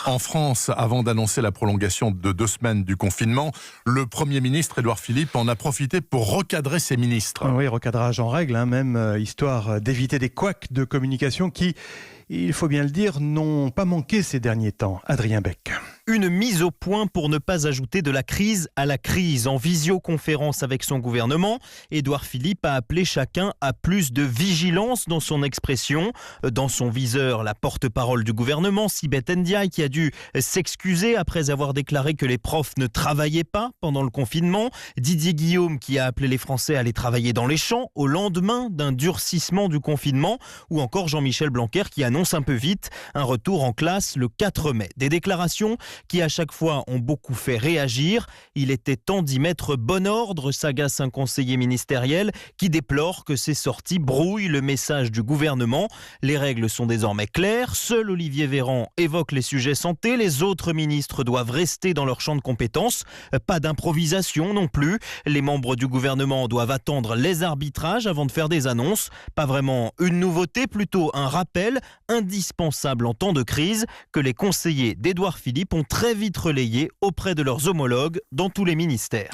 En France, avant d'annoncer la prolongation de 2 semaines du confinement, le Premier ministre Édouard Philippe en a profité pour recadrer ses ministres. Oui, recadrage en règle, même histoire d'éviter des couacs de communication qui, il faut bien le dire, n'ont pas manqué ces derniers temps. Adrien Beck. Une mise au point pour ne pas ajouter de la crise à la crise. En visioconférence avec son gouvernement, Édouard Philippe a appelé chacun à plus de vigilance dans son expression. Dans son viseur, la porte-parole du gouvernement, Sibeth Ndiaye, qui a dû s'excuser après avoir déclaré que les profs ne travaillaient pas pendant le confinement. Didier Guillaume, qui a appelé les Français à aller travailler dans les champs au lendemain d'un durcissement du confinement. Ou encore Jean-Michel Blanquer, qui annonce un peu vite un retour en classe le 4 mai. Des déclarations qui à chaque fois ont beaucoup fait réagir. Il était temps d'y mettre bon ordre, s'agace un conseiller ministériel qui déplore que ces sorties brouillent le message du gouvernement. Les règles sont désormais claires. Seul Olivier Véran évoque les sujets santé. Les autres ministres doivent rester dans leur champ de compétences. Pas d'improvisation non plus. Les membres du gouvernement doivent attendre les arbitrages avant de faire des annonces. Pas vraiment une nouveauté, plutôt un rappel indispensable en temps de crise que les conseillers d'Édouard Philippe ont très vite relayé auprès de leurs homologues dans tous les ministères.